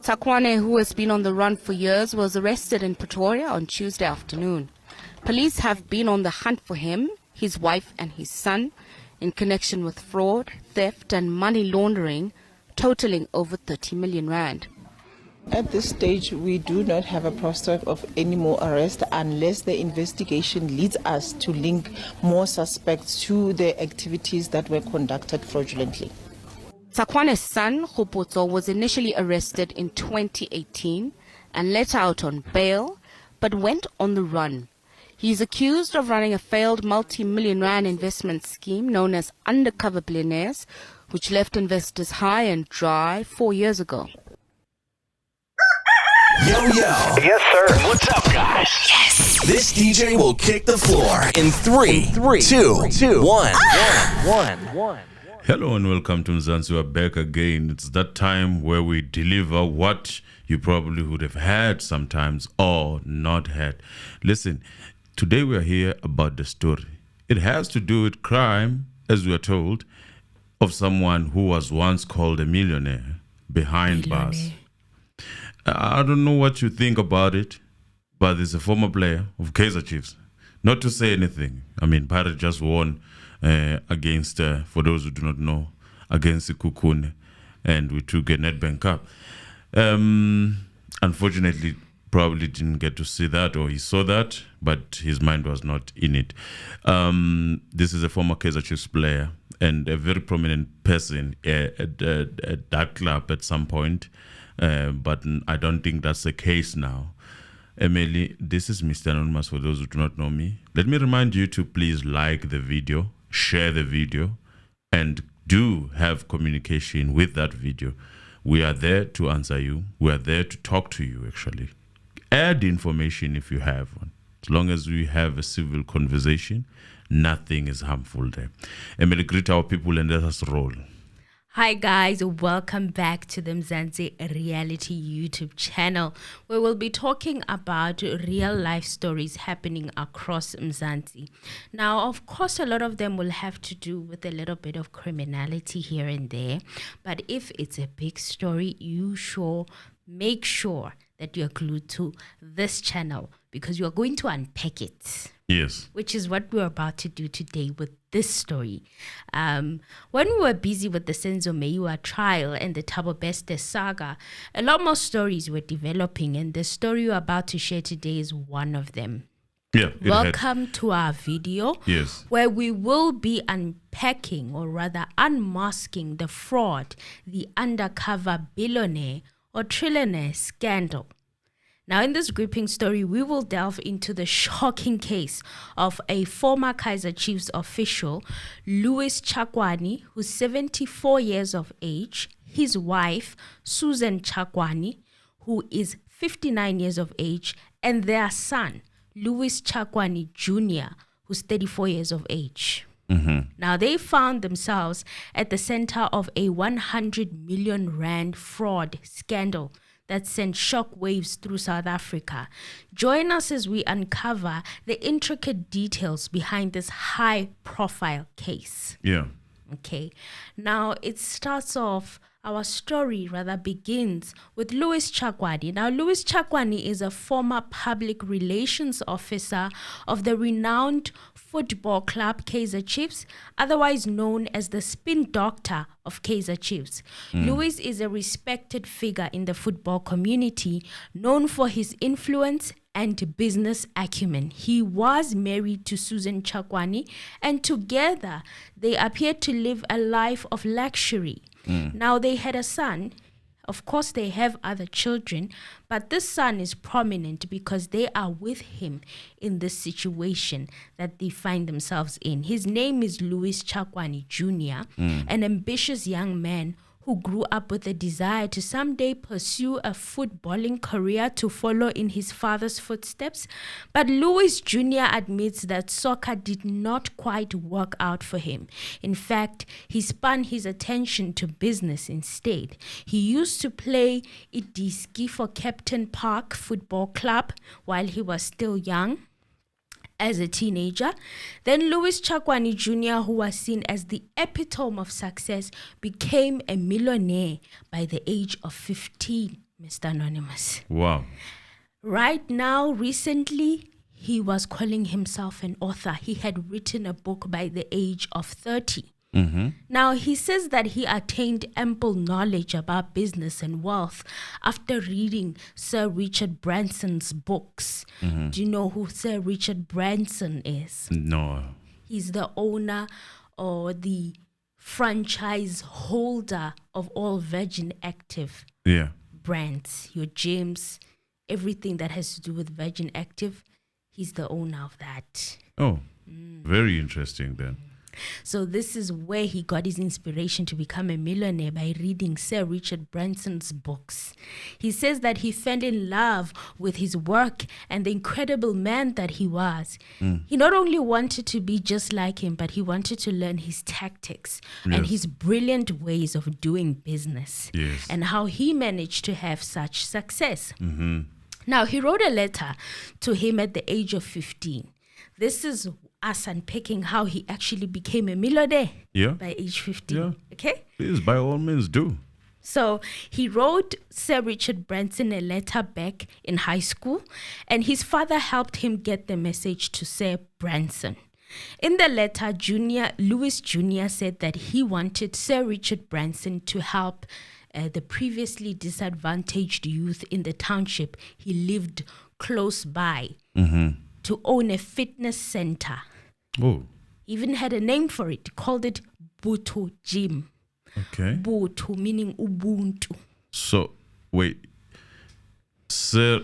Tshakoane, who has been on the run for years, was arrested in Pretoria on Tuesday afternoon. Police have been on the hunt for him, his wife and his son in connection with fraud, theft and money laundering totaling over 30 million rand. At this stage, we do not have a prospect of any more arrests unless the investigation leads us to link more suspects to the activities that were conducted fraudulently. Tsakwane's son, Khopotso, was initially arrested in 2018 and let out on bail, but went on the run. He is accused of running a failed multi-million rand investment scheme known as Undercover Billionaires, which left investors high and dry 4 years ago. Yo, yo. Yes, sir. What's up, guys? Yes. This DJ will kick the floor in 3, 2, 1. Hello and welcome to Mzansi. We're back again. It's that time where we deliver what you probably would have had sometimes or not had. Listen, today we are here about the story. It has to do with crime, as we are told, of someone who was once called a millionaire behind bars. I don't know what you think about it, but there's a former player of Kaizer Chiefs. Not to say anything. I mean, Pirate just won against, for those who do not know, against Kukune, and we took a Nedbank Cup. Unfortunately, probably didn't get to see that, or he saw that, but his mind was not in it. This is a former Kaizer Chiefs player and a very prominent person at that club at some point. But I don't think that's the case now. Emily, this is Mr. Anonymous for those who do not know me. Let me remind you to please like the video, share the video, and do have communication with that video. We are there to answer you. We are there to talk to you, actually. Add information if you have one. As long as we have a civil conversation, nothing is harmful there. Emily, greet our people and let us roll. Hi guys, welcome back to the Mzansi Reality YouTube channel, where we'll be talking about real life stories happening across Mzansi. Now, of course, a lot of them will have to do with a little bit of criminality here and there, but if it's a big story, make sure that you're glued to this channel because you're going to unpack it. Yes. Which is what we're about to do today with this story. When we were busy with the Senzo Meyiwa trial and the Thabo Bester saga, a lot more stories were developing, and the story we're about to share today is one of them. Yeah. Welcome to our video, yes, where we will be unpacking, or rather unmasking, the fraud, the undercover billionaire or trillionaire scandal. Now, in this gripping story, we will delve into the shocking case of a former Kaizer Chiefs official, Louis Tshakoane, who's 74 years of age, his wife, Susan Tshakoane, who is 59 years of age, and their son, Louis Tshakoane Jr., who's 34 years of age. Mm-hmm. Now, they found themselves at the center of a 100 million rand fraud scandal that sent shockwaves through South Africa. Join us as we uncover the intricate details behind this high-profile case. Yeah. Okay. Now, our story begins with Louis Tshakoane. Now, Louis Tshakoane is a former public relations officer of the renowned football club Kaizer Chiefs, otherwise known as the spin doctor of Kaizer Chiefs. Louis is a respected figure in the football community, known for his influence and business acumen. He was married to Susan Tshakoane, and together they appeared to live a life of luxury. Now, they had a son. Of course, they have other children, but this son is prominent because they are with him in this situation that they find themselves in. His name is Louis Tshakoane Jr., an ambitious young man who grew up with a desire to someday pursue a footballing career to follow in his father's footsteps. But Louis Jr. admits that soccer did not quite work out for him. In fact, he spun his attention to business instead. He used to play Idiski for Captain Park Football Club while he was still young. As a teenager. Then Louis Tshakoane Jr., who was seen as the epitome of success, became a millionaire by the age of 15. Mr. Anonymous. Wow. Right now, recently, he was calling himself an author. He had written a book by the age of 30. Now, he says that he attained ample knowledge about business and wealth after reading Sir Richard Branson's books. Do you know who Sir Richard Branson is? No. He's the owner or the franchise holder of all Virgin Active Yeah. brands, your gyms, everything that has to do with Virgin Active. He's the owner of that. Oh, very interesting then. So this is where he got his inspiration to become a millionaire, by reading Sir Richard Branson's books. He says that he fell in love with his work and the incredible man that he was. He not only wanted to be just like him, but he wanted to learn his tactics and Yes. his brilliant ways of doing business, Yes. and how he managed to have such success. Now, he wrote a letter to him at the age of 15. This is us unpicking how he actually became a millionaire Yeah. by age 15. Yeah. Okay? Please, by all means, do. So he wrote Sir Richard Branson a letter back in high school, and his father helped him get the message to Sir Branson. In the letter, Junior Louis Jr. said that he wanted Sir Richard Branson to help the previously disadvantaged youth in the township he lived close by to own a fitness center. Oh, He even had a name for it. He called it Butho Gym. okay. Butho meaning Ubuntu. So, wait. Sir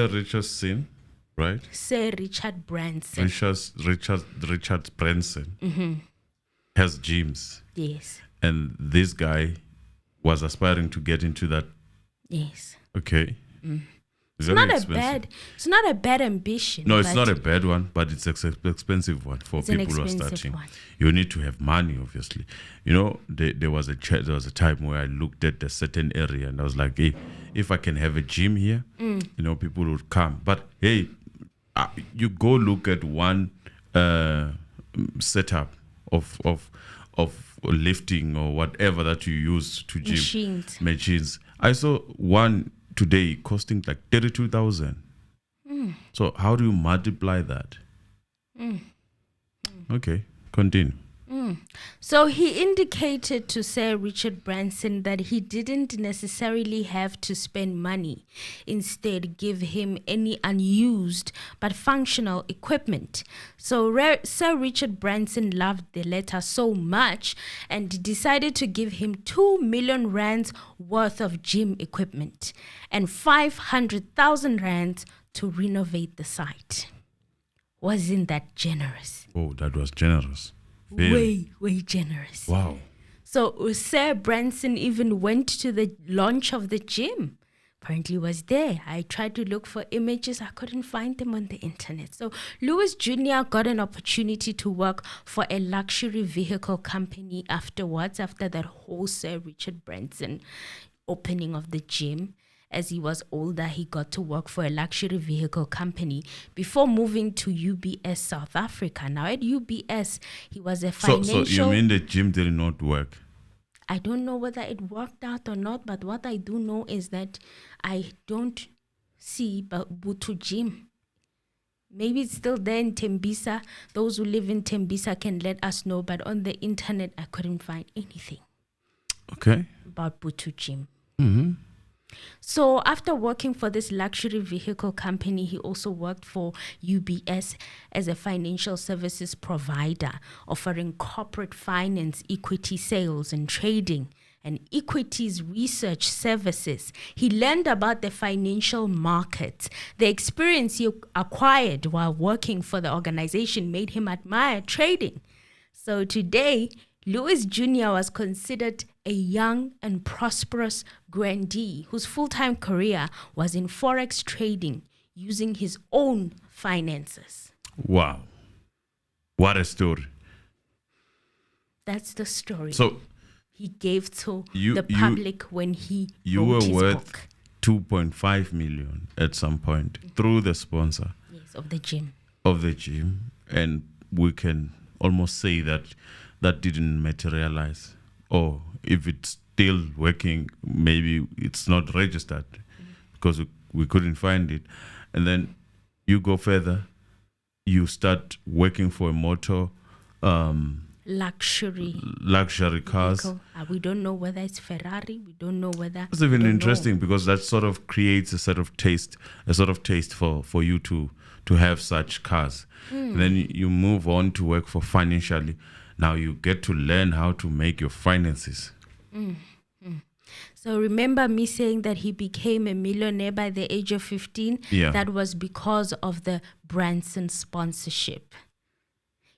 Richardson, right? Sir Richard Branson. Richard Branson has gyms. Yes, And this guy was aspiring to get into that. yes. Okay. It's not a bad ambition. No, it's but not a bad one, but it's an expensive one for It's an people who are expensive starting. one. You need to have money, obviously. You know, there was a time where I looked at a certain area and I was like, hey, if I can have a gym here, you know, people would come. But hey, you go look at one setup of lifting or whatever that you use to gym machines. I saw one today costing like 32,000. So how do you multiply that? Okay, continue. So he indicated to Sir Richard Branson that he didn't necessarily have to spend money. Instead, give him any unused but functional equipment. So Sir Richard Branson loved the letter so much and decided to give him 2 million rands worth of gym equipment and 500,000 rands to renovate the site. Wasn't that generous? Oh, that was generous. Very. Way generous. Wow. So Sir Branson even went to the launch of the gym. Apparently was there. I tried to look for images. I couldn't find them on the internet. So Louis Jr. got an opportunity to work for a luxury vehicle company afterwards, after that whole Sir Richard Branson opening of the gym. As he was older, he got to work for a luxury vehicle company before moving to UBS South Africa. Now at UBS, he was a financial... So you mean the gym did not work? I don't know whether it worked out or not, but what I do know is that I don't see Butho Gym. Maybe it's still there in Tembisa. Those who live in Tembisa can let us know, but on the internet, I couldn't find anything Okay. about Butho Gym. Mm-hmm. So after working for this luxury vehicle company, he also worked for UBS as a financial services provider, offering corporate finance, equity sales and trading, and equities research services. He learned about the financial markets. The experience he acquired while working for the organization made him admire trading. So today, Louis Jr. was considered a young and prosperous grandee whose full-time career was in Forex trading using his own finances. Wow. What a story. That's the story So he gave to you- the public when he you wrote were his worth book. 2.5 million at some point through the sponsor Yes, of the gym. of the gym, and we can almost say that that didn't materialize, or if it's still working, maybe it's not registered because we couldn't find it. And then you go further, you start working for a motor, luxury cars. vehicle. We don't know whether it's Ferrari. We don't know whether. It's even we don't interesting know. because that sort of creates a sort of taste for you to have such cars. Then you move on to work for financially. Now you get to learn how to make your finances. So remember me saying that he became a millionaire by the age of 15? Yeah. That was because of the Branson sponsorship.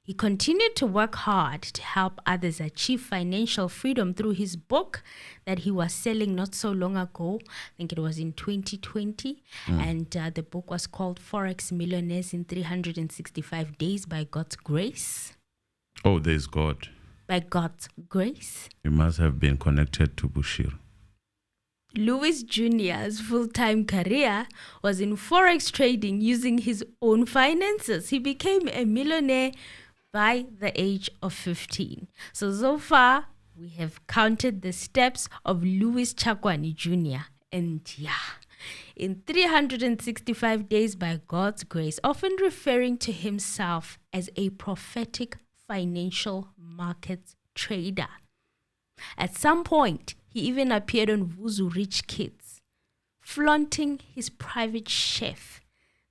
He continued to work hard to help others achieve financial freedom through his book that he was selling not so long ago. I think it was in 2020. And the book was called Forex Millionaires in 365 Days by God's Grace. Oh, there's God. By God's grace. You must have been connected to Bushir. Louis Jr.'s full-time career was in Forex trading using his own finances. He became a millionaire by the age of 15. So far, we have counted the steps of Louis Tshakoane Jr. And in 365 days by God's grace, often referring to himself as a prophetic financial markets trader. At some point, he even appeared on Vuzu Rich Kids, flaunting his private chef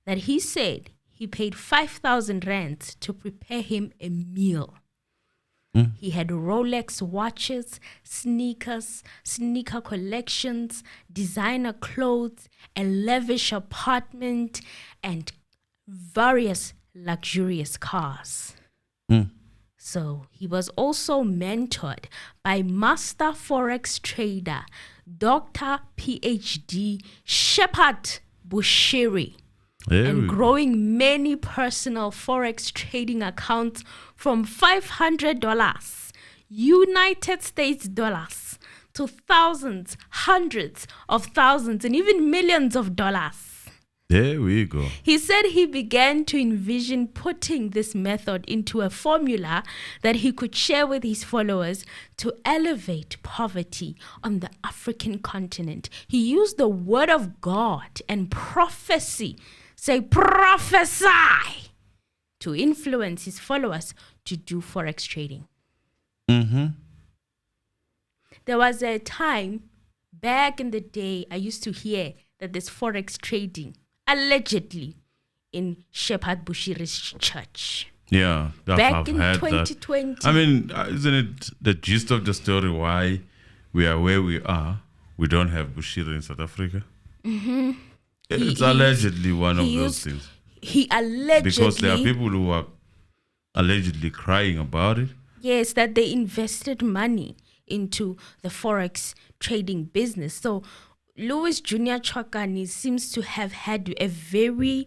that he said he paid 5,000 rand to prepare him a meal. He had Rolex watches, sneakers, sneaker collections, designer clothes, a lavish apartment, and various luxurious cars. So he was also mentored by master Forex trader, Dr. PhD Shepard Bushiri, and growing many personal Forex trading accounts from $500 United States dollars to thousands, hundreds of thousands, and even millions of dollars. There we go. He said he began to envision putting this method into a formula that he could share with his followers to elevate poverty on the African continent. He used the word of God and prophecy, say prophesy, to influence his followers to do Forex trading. There was a time back in the day I used to hear that there's Forex trading allegedly in Shepard Bushiri's church. Yeah, Back I've in heard 2020. that. I mean, isn't it the gist of the story why we are where we are? We don't have Bushiri in South Africa. It's allegedly one of those things. He allegedly... Because there are people who are allegedly crying about it. Yes, that they invested money into the Forex trading business. So Louis Junior Tshakoane seems to have had a very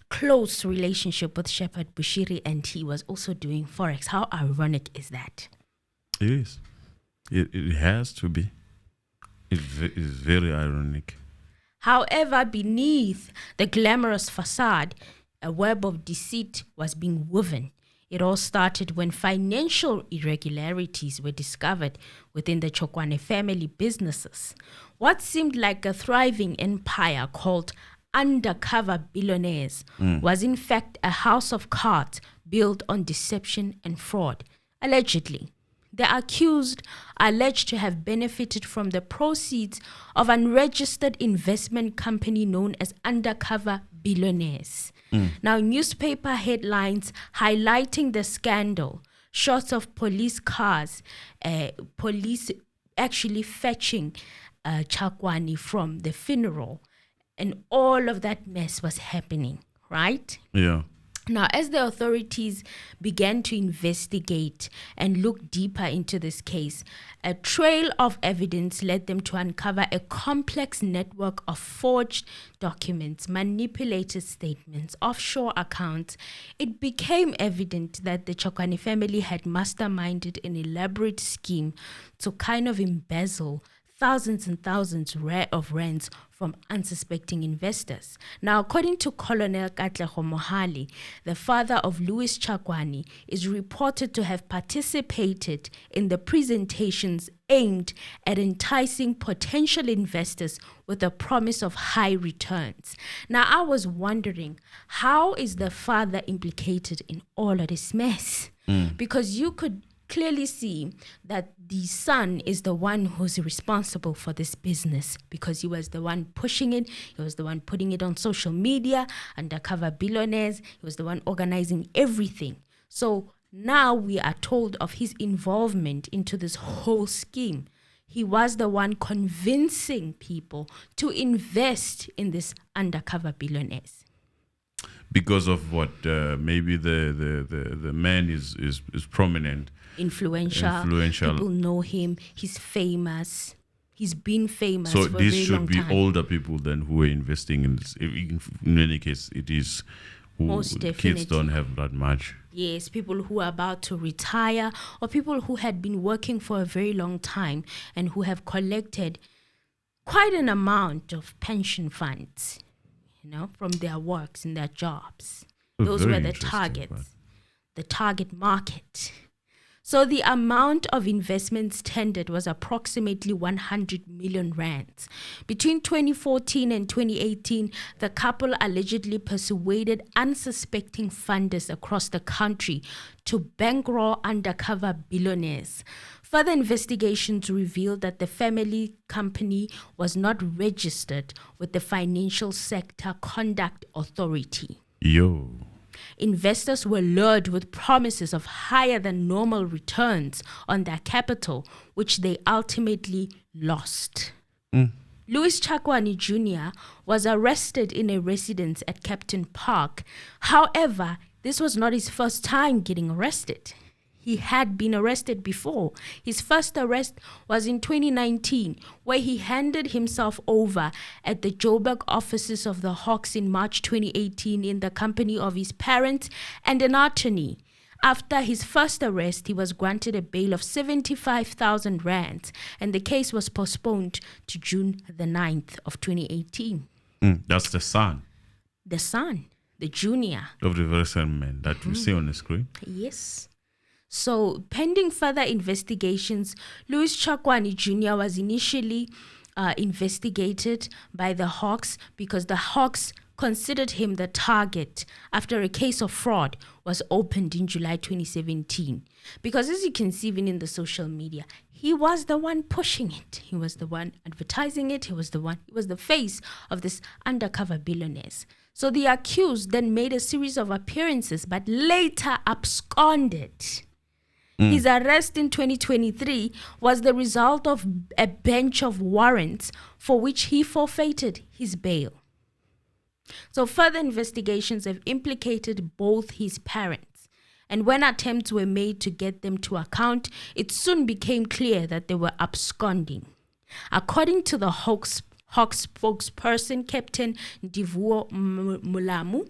close relationship with Shepard Bushiri, and he was also doing Forex. How ironic is that? It is. It has to be. It's very ironic. However, beneath the glamorous facade, a web of deceit was being woven. It all started when financial irregularities were discovered within the Tshakoane family businesses. What seemed like a thriving empire called Undercover Billionaires was in fact a house of cards built on deception and fraud, allegedly. The accused are alleged to have benefited from the proceeds of an unregistered investment company known as Undercover Billionaires. Now, newspaper headlines highlighting the scandal, shots of police cars, police actually fetching Tshakoane from the funeral, and all of that mess was happening, right? Yeah. Now, as the authorities began to investigate and look deeper into this case, a trail of evidence led them to uncover a complex network of forged documents, manipulated statements, offshore accounts. It became evident that the Tshakoane family had masterminded an elaborate scheme to kind of embezzle thousands and thousands of rands from unsuspecting investors. Now, according to Colonel Katlego Mohali, the father of Louis Tshakoane, is reported to have participated in the presentations aimed at enticing potential investors with a promise of high returns. Now, I was wondering, how is the father implicated in all of this mess? Because you could clearly see that the son is the one who's responsible for this business, because he was the one pushing it, he was the one putting it on social media, Undercover Billionaires, he was the one organizing everything. So now we are told of his involvement into this whole scheme. He was the one convincing people to invest in this Undercover Billionaires. Because of what? Maybe the man is prominent. Influential. People know him. He's famous. He's been famous so for a very long time. So these should be older people then who are investing in this. In any case, it is who most definitely. Kids don't have that much. Yes, people who are about to retire, or people who had been working for a very long time and who have collected quite an amount of pension funds, from their works and their jobs. Those were the targets, the target market. So the amount of investments tendered was approximately 100 million rands. Between 2014 and 2018, the couple allegedly persuaded unsuspecting funders across the country to bankroll Undercover Billionaires. Further investigations revealed that the family company was not registered with the Financial Sector Conduct Authority. Investors were lured with promises of higher than normal returns on their capital, which they ultimately lost. Louis Tshakoane Jr. was arrested in a residence at Captain Park. However, this was not his first time getting arrested. He had been arrested before. His first arrest was in 2019, where he handed himself over at the Joburg offices of the Hawks in March 2018 in the company of his parents and an attorney. After his first arrest, he was granted a bail of 75,000 rands, and the case was postponed to June the 9th of 2018. That's the son. The son, the junior. Of the very same man that we see on the screen. Yes. So, pending further investigations, Louis Tshakoane Jr. was initially investigated by the Hawks because the Hawks considered him the target after a case of fraud was opened in July 2017. Because as you can see even in the social media, he was the one pushing it. He was the one advertising it. He was the face of this Undercover Billionaires. So the accused then made a series of appearances but later absconded. His arrest in 2023 was the result of a bench of warrants for which he forfeited his bail. So further investigations have implicated both his parents. And when attempts were made to get them to account, it soon became clear that they were absconding. According to the Hawks spokesperson, Captain Divuo Mulamu,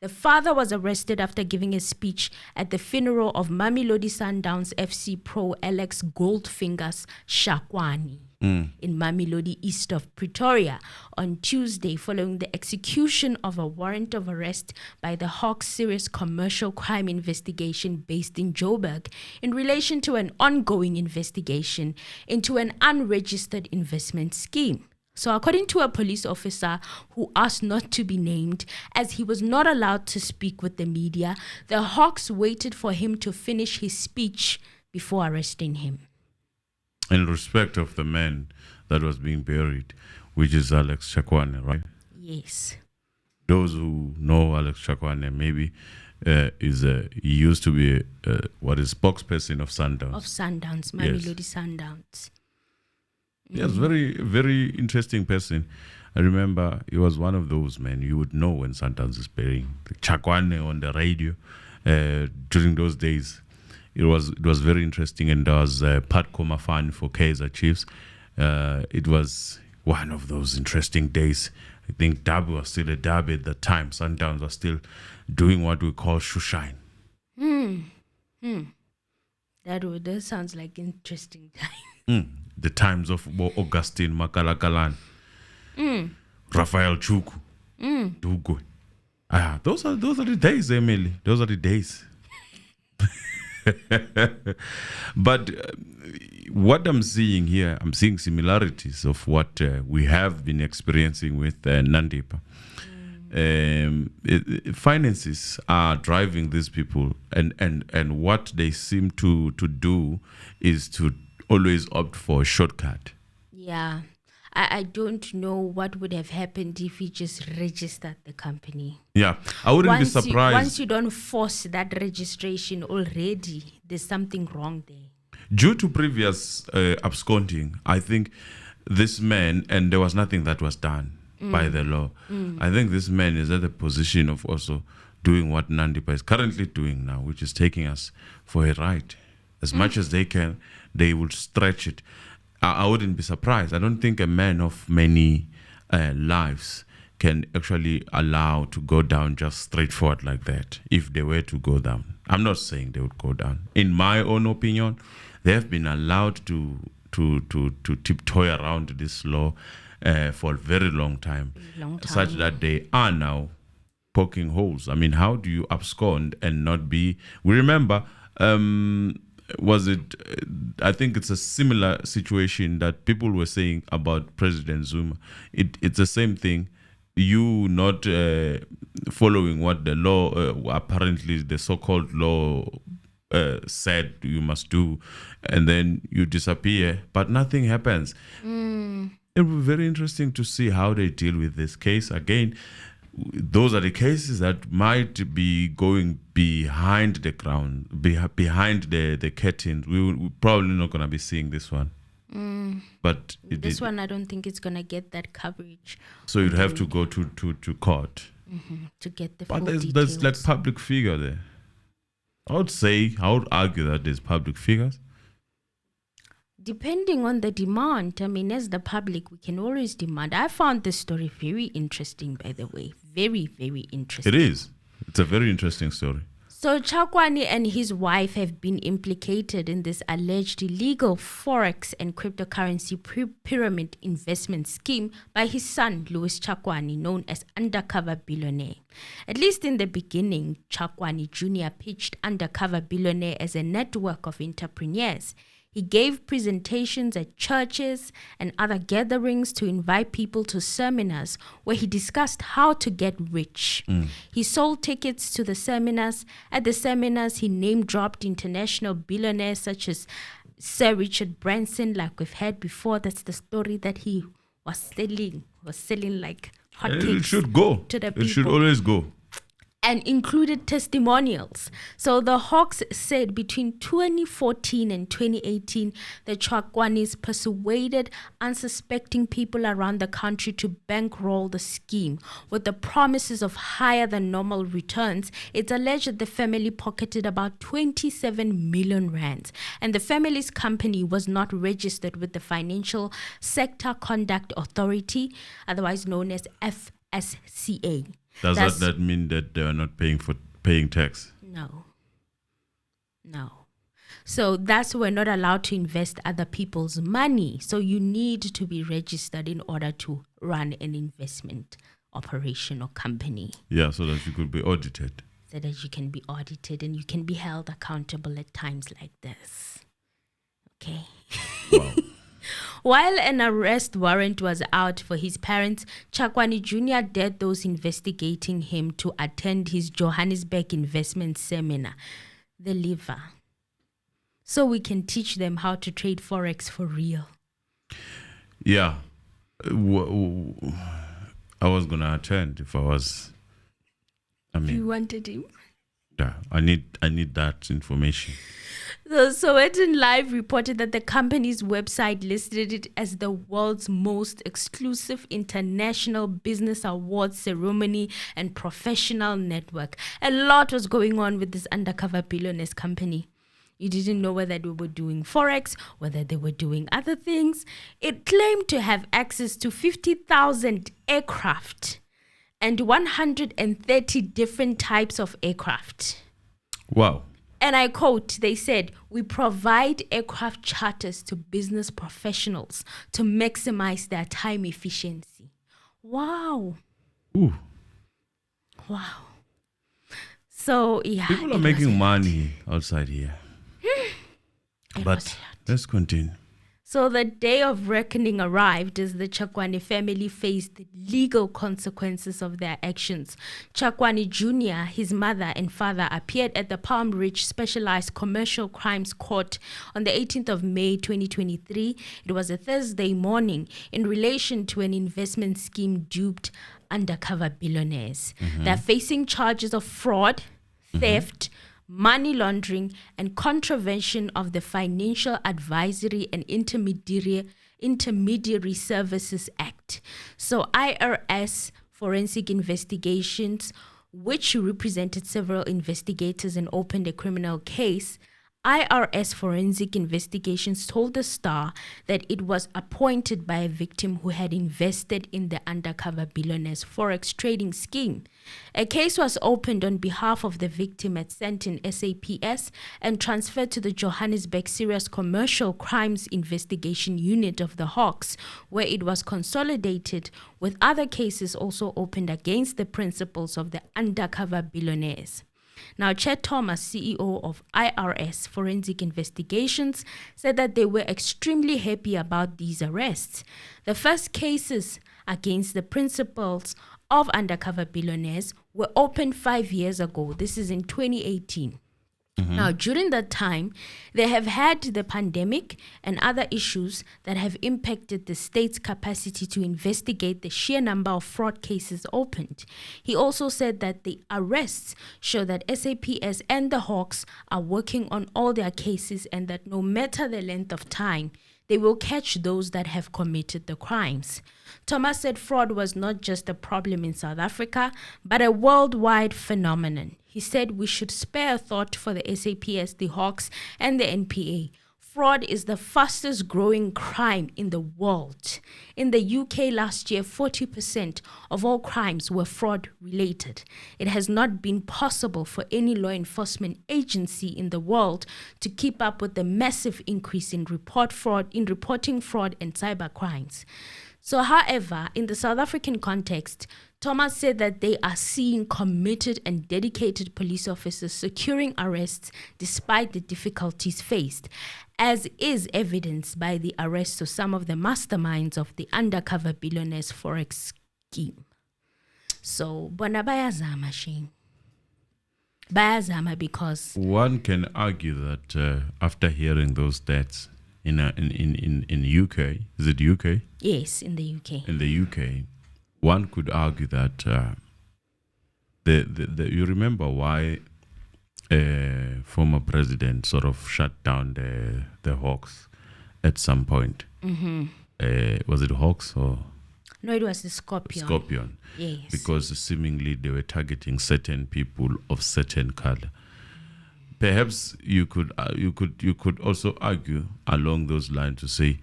the father was arrested after giving a speech at the funeral of Mamelodi Sundowns FC pro Alex Goldfingers Tshakoane in Mamelodi, east of Pretoria, on Tuesday following the execution of a warrant of arrest by the Hawks Serious Commercial Crime Investigation based in Joburg in relation to an ongoing investigation into an unregistered investment scheme. So according to a police officer who asked not to be named, as he was not allowed to speak with the media, the Hawks waited for him to finish his speech before arresting him. In respect of the man that was being buried, which is Alex Tshakoane, right? Yes. Those who know Alex Tshakoane, maybe he used to be spokesperson of Sundowns. Of Sundowns, Mamelodi Sundowns. Yes, very, very interesting person. I remember he was one of those men you would know when Sundowns is burying. Tshakoane on the radio during those days. It was very interesting, and there was Pat Komafan for Kaizer Chiefs. It was one of those interesting days. I think Derby was still a derby at the time. Sundowns was still doing what we call shoeshine. That sounds like interesting time. The times of Augustine Makalakalan, Raphael Chuku, Dugu. Those are the days, Emily. Those are the days. But what I'm seeing here, I'm seeing similarities of what we have been experiencing with Nandipa. Finances are driving these people, and what they seem to do is to always opt for a shortcut. Yeah. I don't know what would have happened if he just registered the company. Yeah, I wouldn't be surprised. Once you don't force that registration already, there's something wrong there. Due to previous absconding, I think this man, and there was nothing that was done by the law. I think this man is at the position of also doing what Nandipa is currently doing now, which is taking us for a ride. As much as they can, they will stretch it. I wouldn't be surprised. I don't think a man of many lives can actually allow to go down just straightforward like that if they were to go down. I'm not saying they would go down. In my own opinion, they have been allowed to tiptoe around this law for a very long time, such that they are now poking holes. I mean, how do you abscond and not be... We remember... I think it's a similar situation that people were saying about President Zuma. It's the same thing. You not following what the law, apparently the so-called law said you must do, and then you disappear, but nothing happens. It will be very interesting to see how they deal with this case. Again, those are the cases that might be going behind the ground, behind the curtains. We're probably not going to be seeing this one. But this one, I don't think it's going to get that coverage. So you'd have to go to court. To get the But full there's details. like public figure there. I would argue that there's public figures. Depending on the demand, I mean, as the public, we can always demand. I found this story very interesting, by the way. Very, very interesting. It is. It's a very interesting story. So Tshakoane and his wife have been implicated in this alleged illegal Forex and cryptocurrency pyramid investment scheme by his son, Louis Tshakoane, known as Undercover Billionaire. At least in the beginning, Tshakoane Jr. pitched Undercover Billionaire as a network of entrepreneurs. He gave presentations at churches and other gatherings to invite people to seminars where he discussed how to get rich. He sold tickets to the seminars. At the seminars, he name-dropped international billionaires such as Sir Richard Branson, like we've heard before. That's the story that he was selling like hotcakes. It should go. To the people. It should always go. And included testimonials. So the hoax said between 2014 and 2018, the Tshakoanes persuaded unsuspecting people around the country to bankroll the scheme with the promises of higher than normal returns. It's alleged that the family pocketed about 27 million rands, and the family's company was not registered with the Financial Sector Conduct Authority, otherwise known as FSCA. Does that mean that they are not paying tax? No. So that's we're not allowed to invest other people's money. So you need to be registered in order to run an investment operation or company. Yeah, so that you could be audited. So that you can be audited and you can be held accountable at times like this. Okay. Wow. While an arrest warrant was out for his parents, Tshakoane Jr. dared those investigating him to attend his Johannesburg investment seminar, The Lever, so we can teach them how to trade Forex for real. Yeah. I was going to attend if I was... You wanted him? Yeah, I need that information. The Sowetan Live reported that the company's website listed it as the world's most exclusive international business awards ceremony and professional network. A lot was going on with this Undercover Billionaires company. You didn't know whether they were doing Forex, whether they were doing other things. It claimed to have access to 50,000 aircraft and 130 different types of aircraft. Wow. And I quote, they said, "We provide aircraft charters to business professionals to maximize their time efficiency." Wow. Ooh. Wow. So, yeah. People are making money outside here. But let's continue. So the day of reckoning arrived as the Tshakoane family faced the legal consequences of their actions. Tshakoane Jr., his mother and father, appeared at the Palm Ridge Specialized Commercial Crimes Court on the 18th of May 2023. It was a Thursday morning in relation to an investment scheme duped Undercover Billionaires. They're facing charges of fraud, theft, money laundering, and contravention of the Financial Advisory and Intermediary Services Act. So IRS Forensic Investigations, which represented several investigators and opened a criminal case, IRS Forensic Investigations told the Star that it was appointed by a victim who had invested in the Undercover Billionaires Forex trading scheme. A case was opened on behalf of the victim at Sentin SAPS and transferred to the Johannesburg Serious Commercial Crimes Investigation Unit of the Hawks, where it was consolidated with other cases also opened against the principals of the Undercover Billionaires. Now, Chet Thomas, CEO of IRS Forensic Investigations, said that they were extremely happy about these arrests. The first cases against the principals of Undercover Billionaires were opened 5 years ago. This is in 2018. Now, during that time, they have had the pandemic and other issues that have impacted the state's capacity to investigate the sheer number of fraud cases opened. He also said that the arrests show that SAPS and the Hawks are working on all their cases and that no matter the length of time, they will catch those that have committed the crimes. Thomas said fraud was not just a problem in South Africa, but a worldwide phenomenon. He said we should spare a thought for the SAPS, the Hawks, and the NPA. Fraud is the fastest growing crime in the world. In the UK last year, 40% of all crimes were fraud related. It has not been possible for any law enforcement agency in the world to keep up with the massive increase in reporting fraud and cyber crimes. So, however, in the South African context, Thomas said that they are seeing committed and dedicated police officers securing arrests despite the difficulties faced, as is evidenced by the arrest of some of the masterminds of the Undercover Billionaires Forex scheme. So, bona bayazama, Shane. Bayazama because One can argue that after hearing those stats in UK, is it UK? yes, in the UK. In the UK, one could argue that you remember why former president sort of shut down the Hawks at some point. Was it Hawks or No, it was the Scorpion. Scorpion? Yes. Because seemingly they were targeting certain people of certain color. Perhaps you could also argue along those lines to say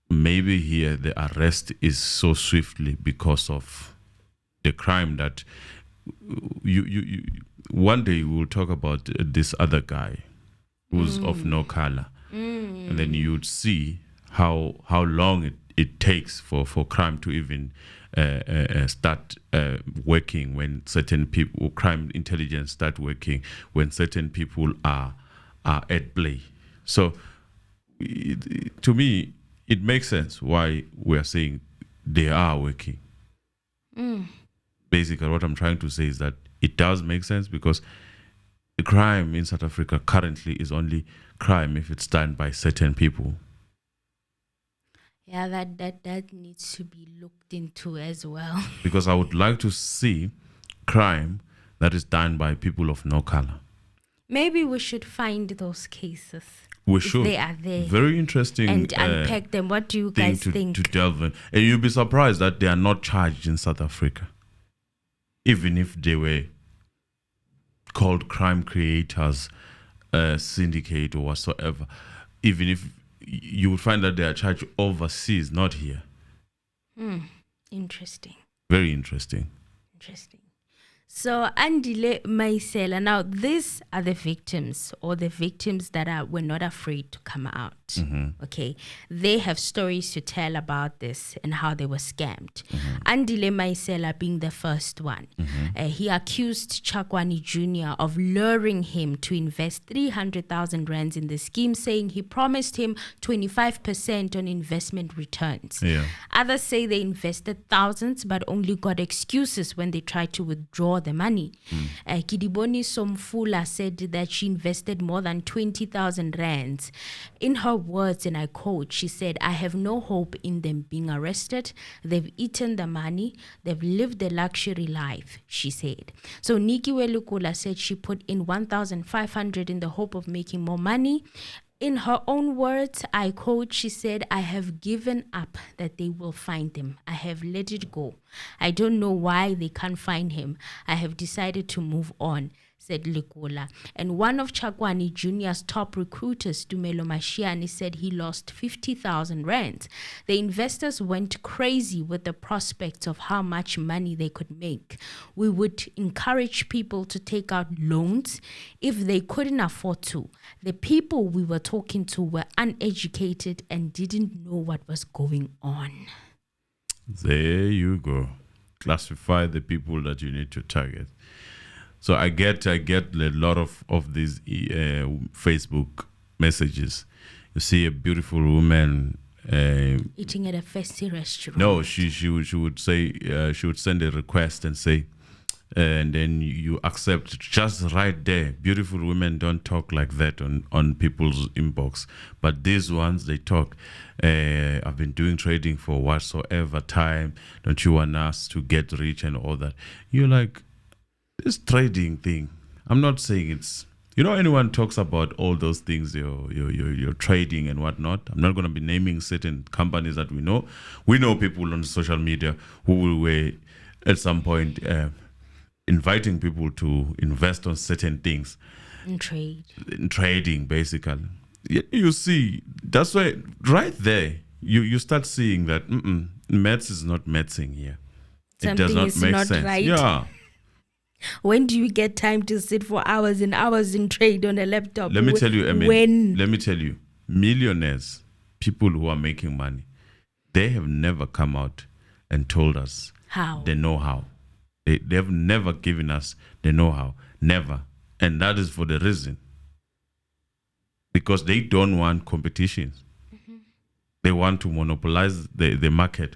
maybe here the arrest is so swiftly because of the crime that you one day we'll talk about this other guy who's of no color, and then you'd see how long it takes for crime to even start working when certain people, crime intelligence start working when certain people are at play. So to me, it makes sense why we are saying they are working. Basically, what I'm trying to say is that it does make sense because the crime in South Africa currently is only crime if it's done by certain people. Yeah, that needs to be looked into as well. Because I would like to see crime that is done by people of no color. Maybe we should find those cases. We if should. They are there. Very interesting. And unpack them. What do you guys think? To delve in. And you'll be surprised that they are not charged in South Africa. Even if they were called crime creators, syndicate or whatsoever. Even if you would find that they are charged overseas, not here. Interesting. Very interesting. Interesting. So Andile Maisela, now these are the victims, or the victims that were not afraid to come out. Okay, they have stories to tell about this and how they were scammed. Andile Maisela being the first one, he accused Tshakoane Jr. of luring him to invest 300,000 rands in the scheme, saying he promised him 25% on investment returns. Others say they invested thousands but only got excuses when they tried to withdraw the money. Kidiboni Somfula said that she invested more than 20,000 rands. In her words, and I quote, she said, "I have no hope in them being arrested. They've eaten the money. They've lived a luxury life," she said. So Nikki Welukula said she put in 1,500 in the hope of making more money. In her own words, I quote, she said, "I have given up that they will find him. I have let it go. I don't know why they can't find him. I have decided to move on," said Lukula. And one of Tshakoane Jr.'s top recruiters, Tumelo Mashiane, said he lost 50,000 rands. The investors went crazy with the prospects of how much money they could make. "We would encourage people to take out loans if they couldn't afford to. The people we were talking to were uneducated and didn't know what was going on." There you go. Classify the people that you need to target. So I get a lot of these Facebook messages. You see a beautiful woman eating at a fancy restaurant. No, she would say she would send a request and say, and then you accept just right there. Beautiful women don't talk like that on people's inbox, but these ones, they talk. I've been doing trading for whatsoever time. Don't you want us to get rich and all that? You're like, this trading thing, I'm not saying it's, anyone talks about all those things, you're trading and whatnot. I'm not going to be naming certain companies that we know. We know people on social media who were at some point inviting people to invest on certain things. In trading, basically. You see, that's why right there, you start seeing that maths is not mathsing here. Something it does not is make not sense. right. Yeah. When do you get time to sit for hours and hours and trade on a laptop? Let me tell you, when? Let me tell you, millionaires, people who are making money, they have never come out and told us how. The know-how. They have never given us the know-how. Never. And that is for the reason. Because they don't want competition. They want to monopolize the market.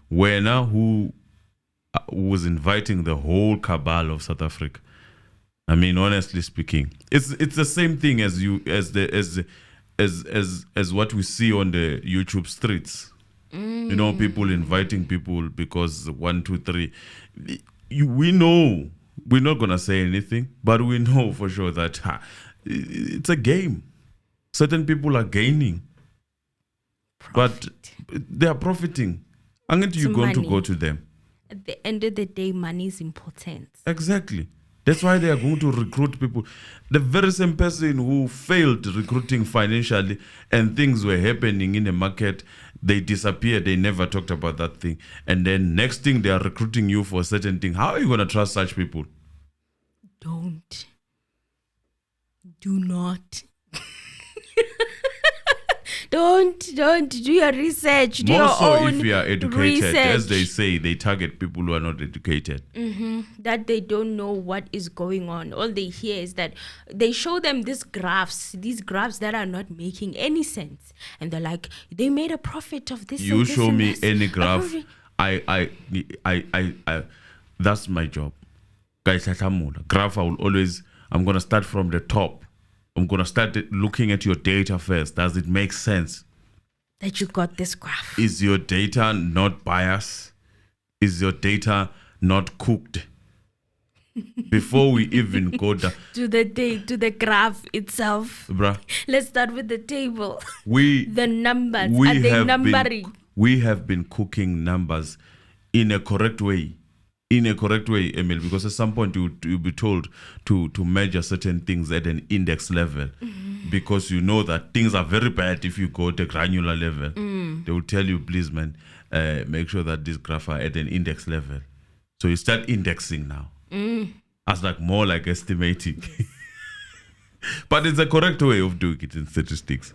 Where now who was inviting the whole cabal of South Africa. I mean, honestly speaking, it's the same thing as what we see on the YouTube streets. People inviting people because 1, 2, 3. We know we're not gonna say anything, but we know for sure that it's a game. Certain people are gaining, but they are profiting. Aren't you going to go to them? At the end of the day, money is important. Exactly. That's why they are going to recruit people. The very same person who failed recruiting financially and things were happening in the market, they disappeared. They never talked about that thing. And then next thing, they are recruiting you for a certain thing. How are you going to trust such people? Don't. Do not. Don't do your research. Do More your so own if you are educated. research. As they say, they target people who are not educated. That they don't know what is going on. All they hear is that they show them these graphs that are not making any sense. And they're like, they made a profit of this. You and this show and me this. any graph. I that's my job. Guys, graph, I'm going to start from the top. I'm going to start looking at your data first. Does it make sense? That you got this graph. Is your data not biased? Is your data not cooked? Before we even go down to the graph itself. Bruh. Let's start with the table. The numbers. Are they numbering? We have been cooking numbers in a correct way. Emil, because at some point you'll be told to measure certain things at an index level, because you know that things are very bad if you go to granular level. They will tell you, please, man, make sure that these graphs are at an index level. So you start indexing now. As like more like estimating. But it's a correct way of doing it in statistics.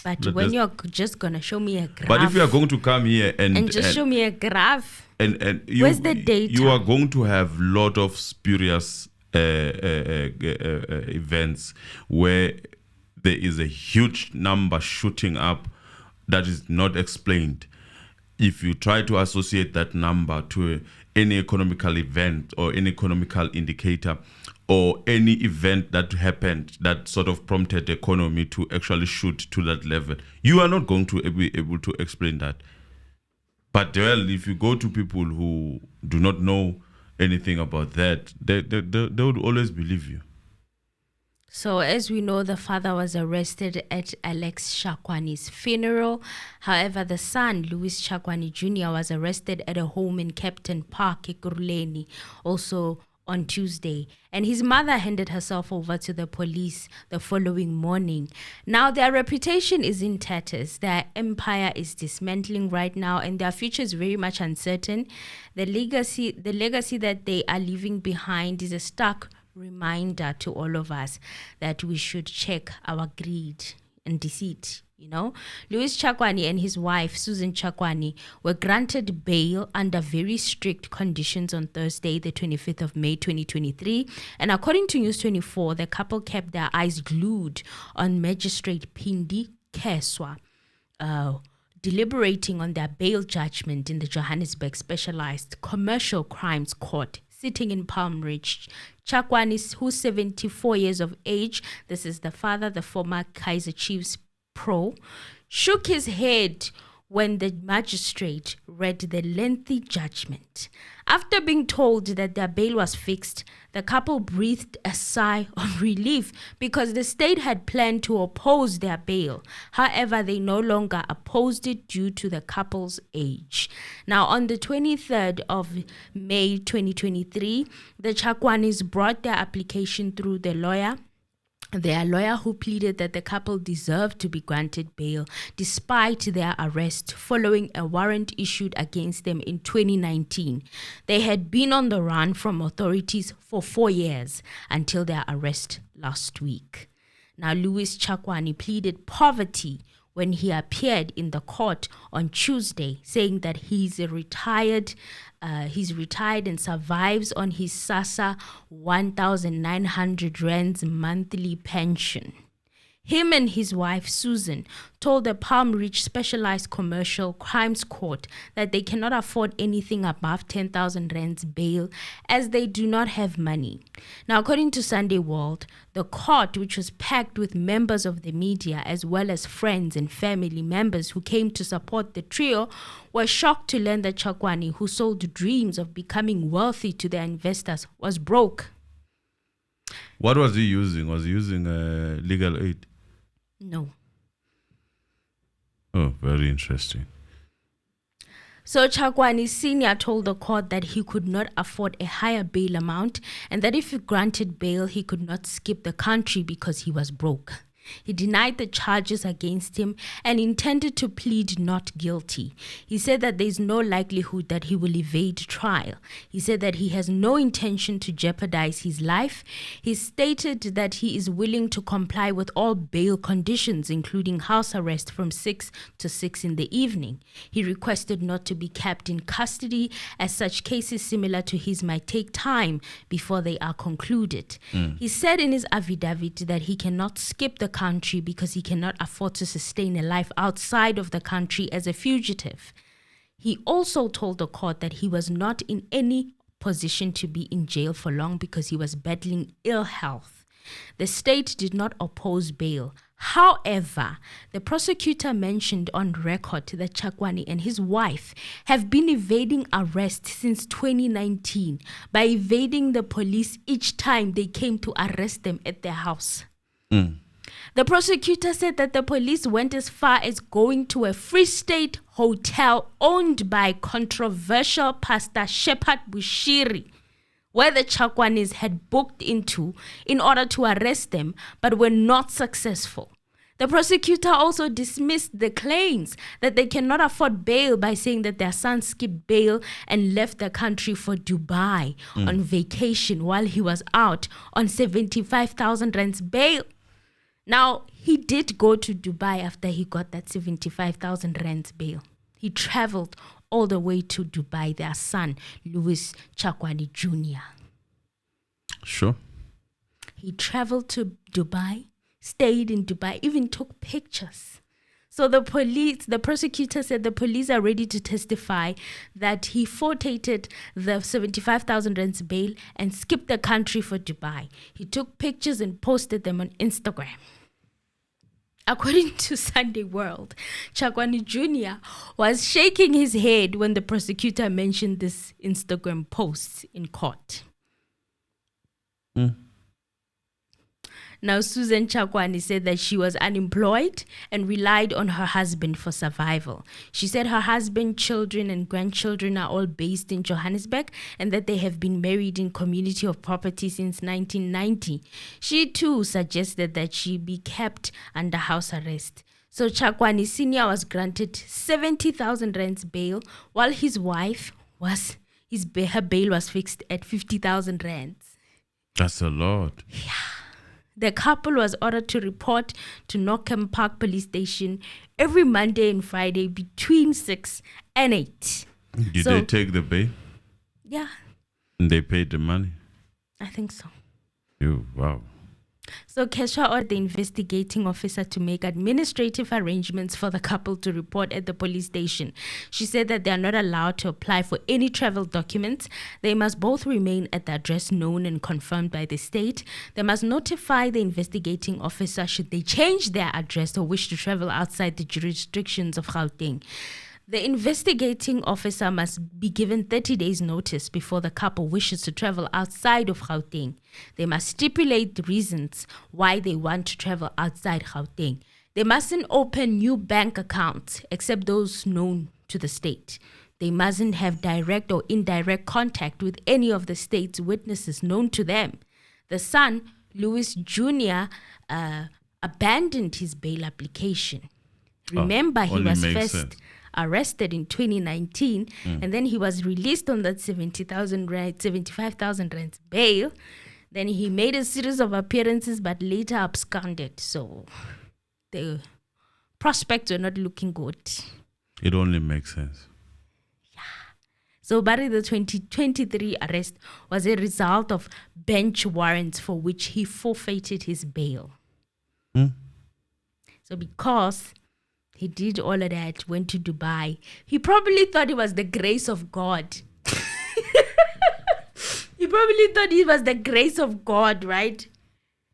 But when you're just gonna show me a graph, but if you are going to come here and just show me a graph, and you, where's the data? You are going to have lot of spurious events where there is a huge number shooting up that is not explained. If you try to associate that number to any economical event or any economical indicator or any event that happened that sort of prompted the economy to actually shoot to that level, you are not going to be able to explain that. But well, if you go to people who do not know anything about that, they would always believe you. So as we know, the father was arrested at Alex Tshakwane's funeral. However, the son, Louis Tshakoane Jr., was arrested at a home in Captain Park, Ekurhuleni, also on Tuesday. And his mother handed herself over to the police the following morning. Now, their reputation is in tatters. Their empire is dismantling right now, and their future is very much uncertain. The legacy that they are leaving behind is a stark reminder to all of us that we should check our greed and deceit. You know, Louis Tshakoane and his wife, Susan Tshakoane, were granted bail under very strict conditions on Thursday, the 25th of May, 2023. And according to News 24, the couple kept their eyes glued on Magistrate Pindi Keswa, deliberating on their bail judgment in the Johannesburg Specialized Commercial Crimes Court, sitting in Palm Ridge. Tshakoane, who's 74 years of age, this is the father, the former Kaizer Chiefs pro, shook his head when the magistrate read the lengthy judgment. After being told that their bail was fixed, the couple breathed a sigh of relief because the state had planned to oppose their bail. However, they no longer opposed it due to the couple's age. Now, on the 23rd of May 2023, the Tshakoanes brought their application through their lawyer, who pleaded that the couple deserved to be granted bail despite their arrest following a warrant issued against them in 2019. They had been on the run from authorities for 4 years until their arrest last week. Now, Louis Tshakoane pleaded poverty when he appeared in the court on Tuesday, saying that he's retired and survives on his SASSA 1,900 rands monthly pension. Him and his wife, Susan, told the Palm Ridge Specialized Commercial Crimes Court that they cannot afford anything above 10,000 rands bail as they do not have money. Now, according to Sunday World, the court, which was packed with members of the media as well as friends and family members who came to support the trio, were shocked to learn that Tshakoane, who sold dreams of becoming wealthy to their investors, was broke. What was he using? Was he using legal aid? No. Oh, very interesting. So Tshakoane Sr. told the court that he could not afford a higher bail amount and that if he granted bail, he could not skip the country because he was broke. He denied the charges against him and intended to plead not guilty. He said that there is no likelihood that he will evade trial. He said that he has no intention to jeopardize his life. He stated that he is willing to comply with all bail conditions, including house arrest from 6 to 6 in the evening. He requested not to be kept in custody, as such cases similar to his might take time before they are concluded. He said in his affidavit that he cannot skip the country because he cannot afford to sustain a life outside of the country as a fugitive. He also told the court that he was not in any position to be in jail for long because he was battling ill health. The state did not oppose bail. However, the prosecutor mentioned on record that Tshakoane and his wife have been evading arrest since 2019 by evading the police each time they came to arrest them at their house. The prosecutor said that the police went as far as going to a Free State hotel owned by controversial Pastor Shepherd Bushiri, where the Tshakoanes had booked into in order to arrest them, but were not successful. The prosecutor also dismissed the claims that they cannot afford bail by saying that their son skipped bail and left the country for Dubai on vacation while he was out on 75,000 rands bail. Now, he did go to Dubai after he got that 75,000 rands bail. He traveled all the way to Dubai, their son, Louis Tshakoane Jr. Sure. He traveled to Dubai, stayed in Dubai, even took pictures. So the prosecutor said the police are ready to testify that he forfeited the 75,000 rands bail and skipped the country for Dubai. He took pictures and posted them on Instagram. According to Sunday World, Tshakoane Jr. was shaking his head when the prosecutor mentioned this Instagram post in court. Now, Susan Tshakoane said that she was unemployed and relied on her husband for survival. She said her husband, children, and grandchildren are all based in Johannesburg and that they have been married in community of property since 1990. She too suggested that she be kept under house arrest. So Tshakoane Sr. was granted 70,000 rands bail, while his wife her bail was fixed at 50,000 rands. That's a lot. Yeah. The couple was ordered to report to Northam Park Police Station every Monday and Friday between 6 and 8. Did they take the bail? Yeah. And they paid the money? I think so. Wow. So Kesha ordered the investigating officer to make administrative arrangements for the couple to report at the police station. She said that they are not allowed to apply for any travel documents. They must both remain at the address known and confirmed by the state. They must notify the investigating officer should they change their address or wish to travel outside the jurisdictions of Gauteng. The investigating officer must be given 30 days notice before the couple wishes to travel outside of Gauteng. They must stipulate the reasons why they want to travel outside Gauteng. They mustn't open new bank accounts except those known to the state. They mustn't have direct or indirect contact with any of the state's witnesses known to them. The son, Louis Jr., abandoned his bail application. Remember, he was first arrested in 2019 and then he was released on that 75,000 rands bail. Then he made a series of appearances but later absconded. So the prospects were not looking good. It only makes sense. So Barry, the 2023 arrest was a result of bench warrants for which he forfeited his bail. So because he did all of that, went to Dubai, he probably thought it was the grace of God. He probably thought it was the grace of God, right?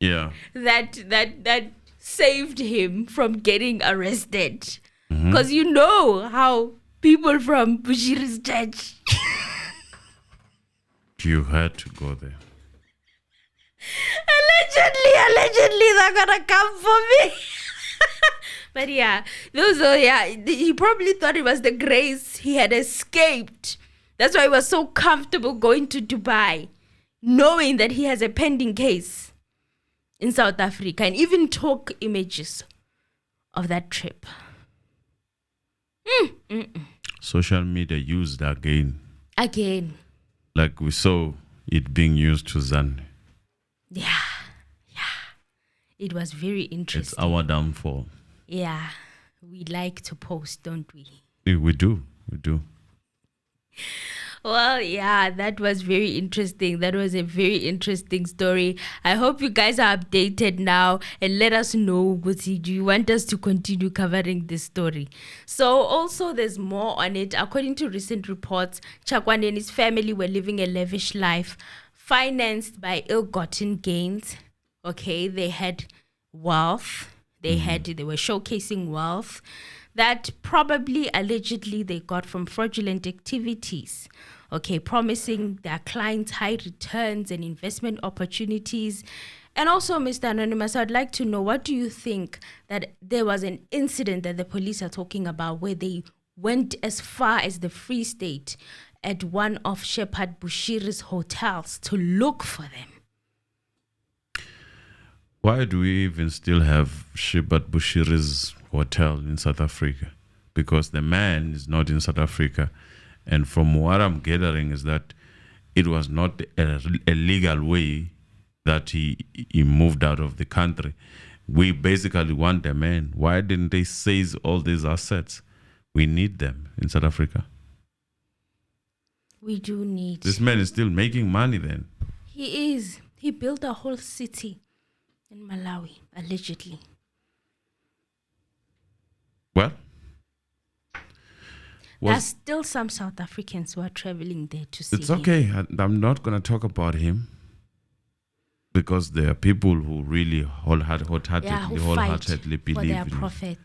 Yeah. That saved him from getting arrested. Because you know how people from Bushiri's church. You had to go there. Allegedly, they're gonna come for me. But yeah, he probably thought it was the grace. He had escaped. That's why he was so comfortable going to Dubai, knowing that he has a pending case in South Africa, and even took images of that trip. Social media used again. Like we saw it being used to Zan. Yeah. It was very interesting. It's our downfall. Yeah. We like to post, don't we? We do. Well, yeah, that was very interesting. That was a very interesting story. I hope you guys are updated now and let us know, Guti, do you want us to continue covering this story? So also there's more on it. According to recent reports, Tshakoane and his family were living a lavish life financed by ill-gotten gains. Okay, they had wealth. They were showcasing wealth that probably allegedly they got from fraudulent activities. Okay, promising their clients high returns and investment opportunities. And also, Mr. Anonymous, I'd like to know, what do you think that there was an incident that the police are talking about where they went as far as the Free State at one of Shepherd Bushiri's hotels to look for them? Why do we even still have Shibat Bushiri's hotel in South Africa? Because the man is not in South Africa. And from what I'm gathering is that it was not a legal way that he moved out of the country. We basically want the man. Why didn't they seize all these assets? We need them in South Africa. We do need. This man is still making money then. He is. He built a whole city in Malawi, allegedly. Well, there's still some South Africans who are traveling there to see it's him. okay. I'm not going to talk about him because there are people who really wholeheartedly believe for their in him. prophet.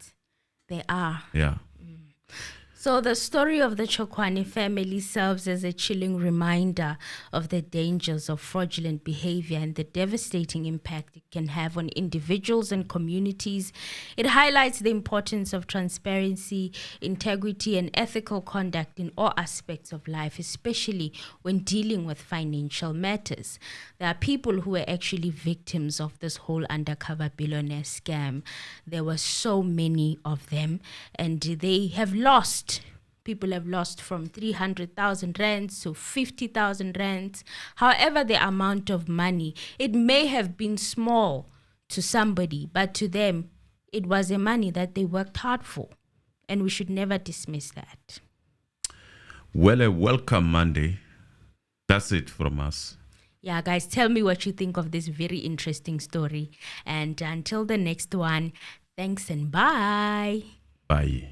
They are. Yeah. So the story of the Tshakoane family serves as a chilling reminder of the dangers of fraudulent behavior and the devastating impact it can have on individuals and communities. It highlights the importance of transparency, integrity, and ethical conduct in all aspects of life, especially when dealing with financial matters. There are people who were actually victims of this whole undercover billionaire scam. There were so many of them, and they have lost. People have lost from 300,000 rands to 50,000 rands. However, the amount of money, it may have been small to somebody, but to them, it was a money that they worked hard for. And we should never dismiss that. Well, a welcome Monday. That's it from us. Yeah, guys, tell me what you think of this very interesting story. And until the next one, thanks and bye. Bye.